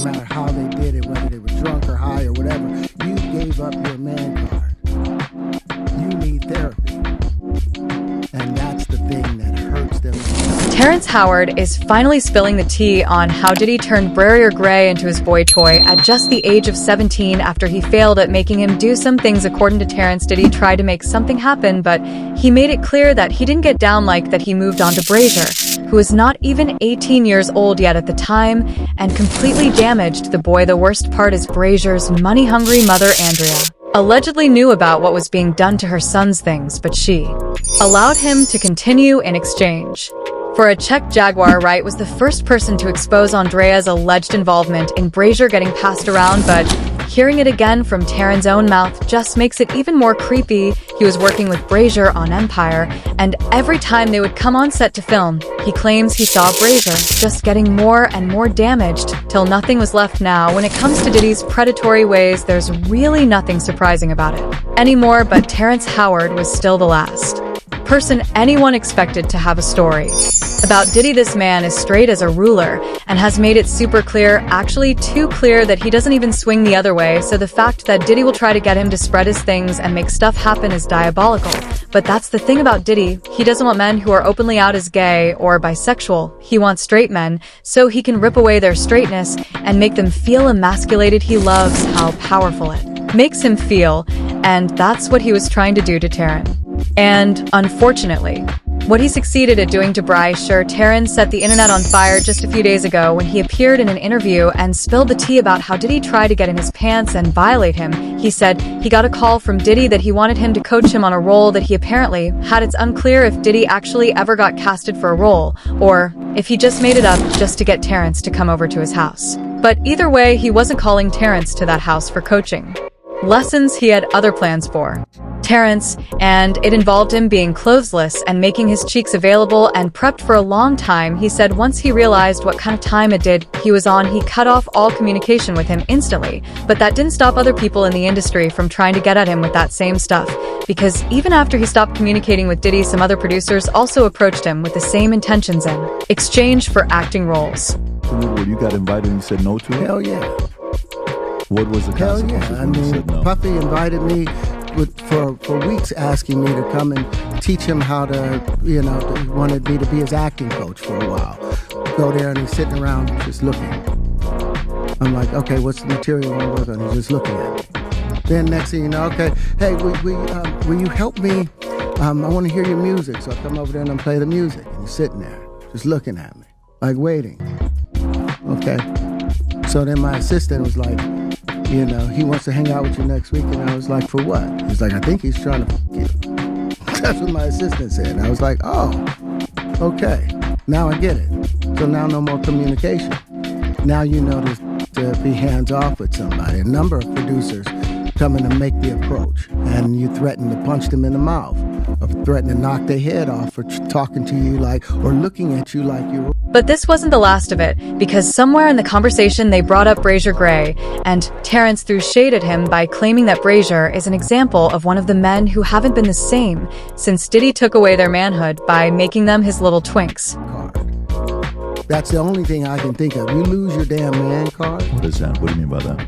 no matter how they did it, whether they were drunk or high or whatever, you gave up your man card. You need therapy. And that's the thing that hurts them. Terrence Howard is finally spilling the tea on how Diddy turned Bryshere Gray into his boy toy at just the age of 17 after he failed at making him do some things. According to Terrence, Diddy tried to make something happen, but he made it clear that he didn't get down like that. He moved on to Bryshere, who was not even 18 years old yet at the time, and completely damaged the boy. The worst part is Bryshere's money-hungry mother, Andrea, allegedly knew about what was being done to her son's things, but she allowed him to continue in exchange for a check. Jaguar Wright was the first person to expose Andrea's alleged involvement in Bryshere getting passed around, but hearing it again from Terrence's own mouth just makes it even more creepy. He was working with Bryshere on Empire, and every time they would come on set to film, he claims he saw Bryshere just getting more and more damaged till nothing was left. Now, when it comes to Diddy's predatory ways, there's really nothing surprising about it anymore, but Terrence Howard was still the last person anyone expected to have a story about Diddy. This man is straight as a ruler and has made it super clear, actually too clear, that he doesn't even swing the other way. So the fact that Diddy will try to get him to spread his things and make stuff happen is diabolical. But that's the thing about Diddy. He doesn't want men who are openly out as gay or bisexual. He wants straight men so he can rip away their straightness and make them feel emasculated. He loves how powerful it makes him feel, and that's what he was trying to do to Terrence. And, unfortunately, what he succeeded at doing to Bryshere. Terrence set the internet on fire just a few days ago when he appeared in an interview and spilled the tea about how Diddy tried to get in his pants and violate him. He said he got a call from Diddy that he wanted him to coach him on a role that he apparently had. It's unclear if Diddy actually ever got casted for a role, or if he just made it up just to get Terrence to come over to his house. But either way, he wasn't calling Terrence to that house for coaching lessons. He had other plans for Terrence, and it involved him being clothesless and making his cheeks available and prepped for a long time. He said once he realized what kind of time it did he was on, he cut off all communication with him instantly. But that didn't stop other people in the industry from trying to get at him with that same stuff, because even after he stopped communicating with Diddy, some other producers also approached him with the same intentions in exchange for acting roles. When you got invited and you said no to it? Hell yeah. What was the consequences when you said no? Puffy invited me for weeks, asking me to come and teach him how to, he wanted me to be his acting coach for a while. Go there and he's sitting around just looking. I'm like, okay, what's the material I want to work on? He's just looking at me. Then next thing you know, okay, hey, will you help me? I want to hear your music. So I come over there and I play the music. And he's sitting there, just looking at me, like waiting. Okay. So then my assistant was like, he wants to hang out with you next week. And I was like, for what? He's like, I think he's trying to you. That's what my assistant said. And I was like, oh, okay. Now I get it. So now no more communication. Now you know to be hands-off with somebody. A number of producers come in to make the approach, and you threaten to punch them in the mouth, or threaten to knock their head off for talking to you like, or looking at you like you're... But this wasn't the last of it, because somewhere in the conversation they brought up Bryshere Gray, and Terrence threw shade at him by claiming that Bryshere is an example of one of the men who haven't been the same since Diddy took away their manhood by making them his little twinks. That's the only thing I can think of. You lose your damn man card. What is that? What do you mean by that?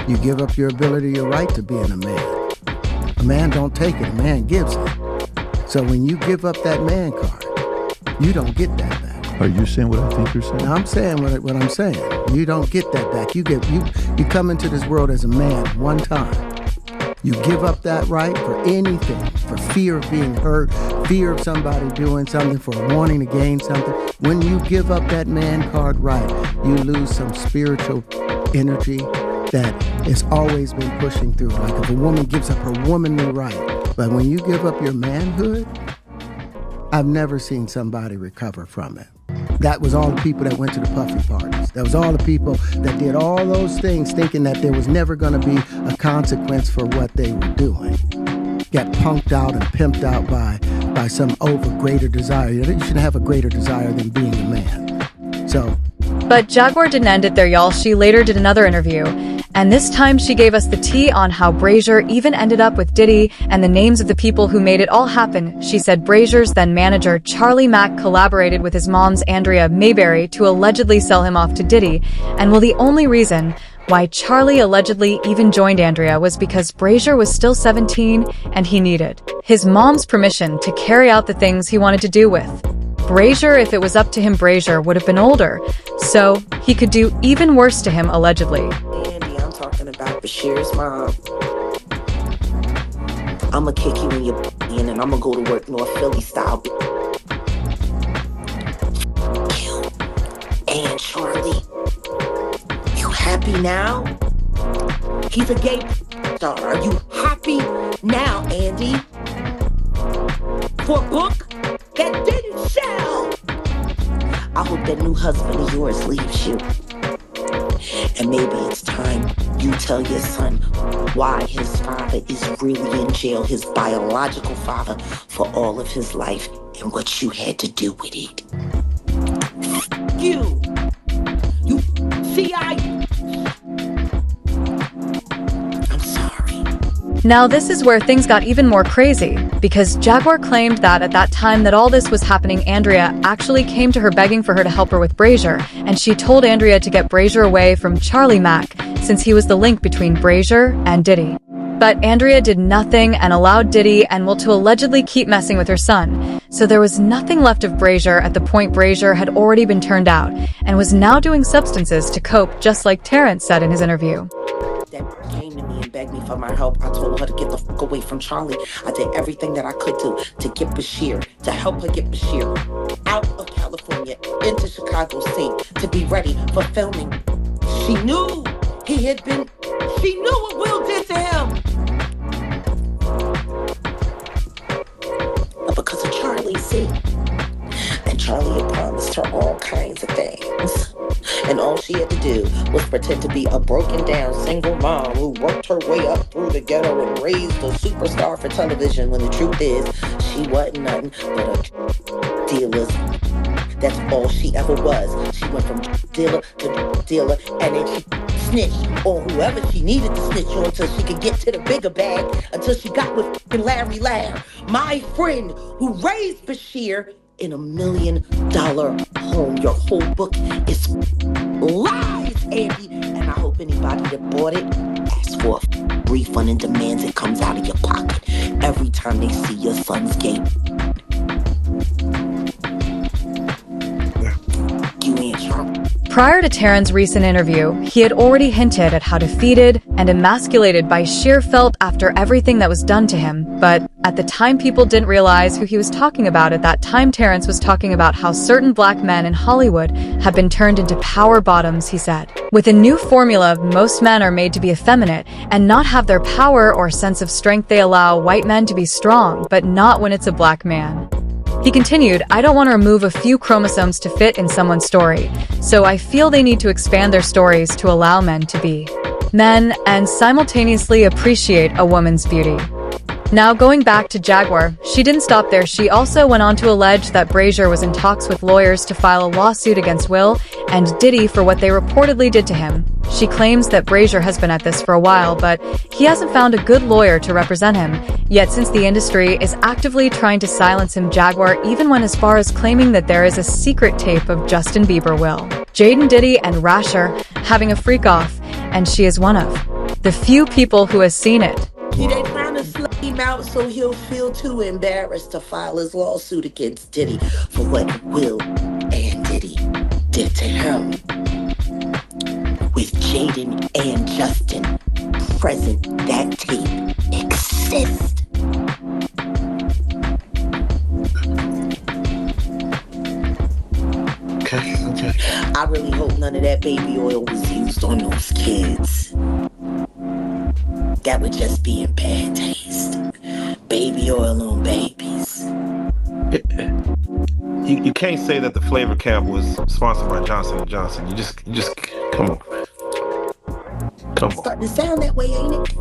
You give up your ability, your right to being a man. A man don't take it, a man gives it. So when you give up that man card, you don't get that back. Are you saying what I think you're saying? Now, I'm saying what I'm saying. You don't get that back. You come into this world as a man one time. You give up that right for anything, for fear of being hurt, fear of somebody doing something, for wanting to gain something. When you give up that man card right, you lose some spiritual energy that has always been pushing through. Like if a woman gives up her womanly right, but when you give up your manhood, I've never seen somebody recover from it. That was all the people that went to the Puffy parties. That was all the people that did all those things thinking that there was never going to be a consequence for what they were doing. Got punked out and pimped out by some greater desire. You shouldn't have a greater desire than being a man. So. But Jaguar didn't end it there, y'all. She later did another interview And this time she gave us the tea on how Bryshere even ended up with Diddy and the names of the people who made it all happen. She said Bryshere's then manager Charlie Mack collaborated with his mom's Andrea Mayberry to allegedly sell him off to Diddy, and the only reason why Charlie allegedly even joined Andrea was because Bryshere was still 17 and he needed his mom's permission to carry out the things he wanted to do with Bryshere. If it was up to him, Bryshere would have been older, so he could do even worse to him, allegedly. Andy, I'm talking about Bryshere's mom. I'ma kick you in your in and I'ma go to work North Philly style. You and Charlie. You happy now? He's a gay star. Are you happy now, Andy? For a book that didn't sell. I hope that new husband of yours leaves you. And maybe it's time you tell your son why his father is really in jail, his biological father, for all of his life and what you had to do with it. You see, I'm sorry. Now this is where things got even more crazy, because Jaguar claimed that at that time that all this was happening, Andrea actually came to her begging for her to help her with Bryshere, and she told Andrea to get Bryshere away from Charlie Mack, since he was the link between Bryshere and Diddy. But Andrea did nothing and allowed Diddy and Will to allegedly keep messing with her son. So there was nothing left of Bryshere at the point Bryshere had already been turned out and was now doing substances to cope, just like Terrence said in his interview. That came to me and begged me for my help. I told her to get the fuck away from Charlie. I did everything that I could to get Bryshere, to help her get Bryshere out of California into Chicago State to be ready for filming. She knew she knew what Will did to him. But because of Charlie, see? And Charlie had promised her all kinds of things. And all she had to do was pretend to be a broken down single mom who worked her way up through the ghetto and raised a superstar for television, when the truth is, she wasn't nothing but a dealer's. That's all she ever was. She went from dealer to dealer, and then she snitched on whoever she needed to snitch on until she could get to the bigger bag, until she got with Larry Lair, my friend who raised Bryshere in $1 million home. Your whole book is lies, Andy. And I hope anybody that bought it asks for a refund and demands it comes out of your pocket every time they see your son's gay. You ain't sure. Prior to Terrence's recent interview, he had already hinted at how defeated and emasculated Bryshere felt after everything that was done to him, but at the time people didn't realize who he was talking about. At that time, Terrence was talking about how certain black men in Hollywood have been turned into power bottoms, he said. With a new formula, most men are made to be effeminate and not have their power or sense of strength. They allow white men to be strong, but not when it's a black man. He continued, I don't want to remove a few chromosomes to fit in someone's story, so I feel they need to expand their stories to allow men to be men and simultaneously appreciate a woman's beauty. Now going back to Jaguar, she didn't stop there. She also went on to allege that Bryshere was in talks with lawyers to file a lawsuit against Will and Diddy for what they reportedly did to him. She claims that Bryshere has been at this for a while, but he hasn't found a good lawyer to represent him. Yet since the industry is actively trying to silence him, Jaguar even went as far as claiming that there is a secret tape of Justin Bieber, Will, Jaden Diddy, and Bryshere having a freak-off, and she is one of the few people who has seen it. They trying to slut him out so he'll feel too embarrassed to file his lawsuit against Diddy for what Will and Diddy did to him. With Jaden and Justin present, that tape exists. Okay. I really hope none of that baby oil was used on those kids. That would just be in bad taste. Baby oil on babies. You can't say that the flavor cap was sponsored by Johnson & Johnson. You just come on. Come on. Starting to sound that way, ain't it?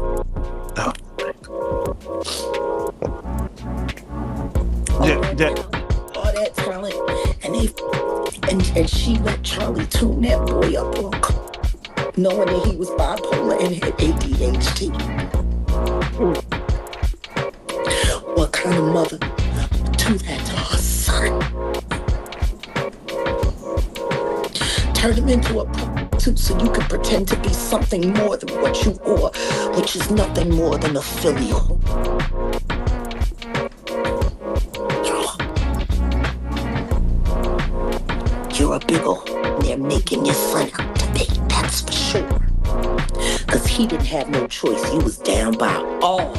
Oh. All that talent, and she let Charlie tune that boy up on. knowing that he was bipolar and had ADHD. What kind of mother would do that to her son? Turn him into a prostitute so you can pretend to be something more than what you are, which is nothing more than a filial. You're a big ol' they're making your son out to be, that's for sure. Cause he didn't have no choice, he was down by all.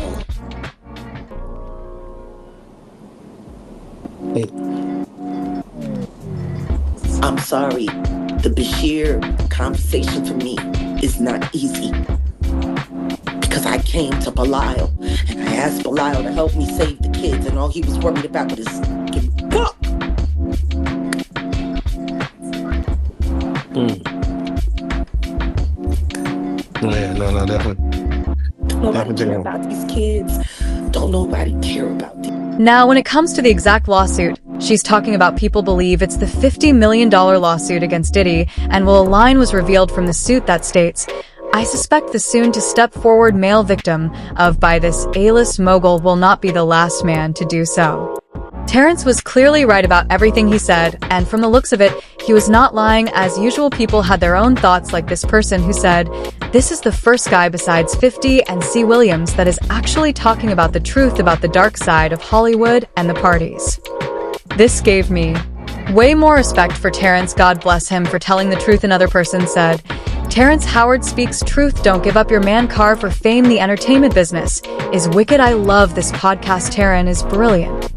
I'm sorry, the Bryshere conversation for me is not easy. Because I came to Belial and I asked Belial to help me save the kids, and all he was worried about was his fucking book. Yeah, no, definitely. Don't nobody care about these kids. Don't nobody care about these. Now, when it comes to the exact lawsuit, she's talking about people believe it's the $50 million lawsuit against Diddy, and while a line was revealed from the suit that states, I suspect the soon-to-step-forward male victim of by this A-list mogul will not be the last man to do so. Terrence was clearly right about everything he said, and from the looks of it, he was not lying, as usual people had their own thoughts, like this person who said, this is the first guy besides 50 and C. Williams that is actually talking about the truth about the dark side of Hollywood and the parties. This gave me way more respect for Terrence, God bless him for telling the truth. Another person said, Terrence Howard speaks truth, don't give up your man car for fame. The entertainment business is wicked. I love this podcast. Terrence is brilliant.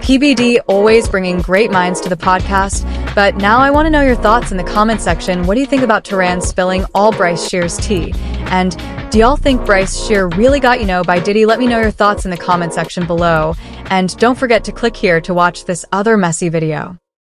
PBD always bringing great minds to the podcast, but now I want to know your thoughts in the comment section. What do you think about Terrence spilling all Bryshere's tea? And do y'all think Bryshere really got by Diddy? Let me know your thoughts in the comment section below. And don't forget to click here to watch this other messy video.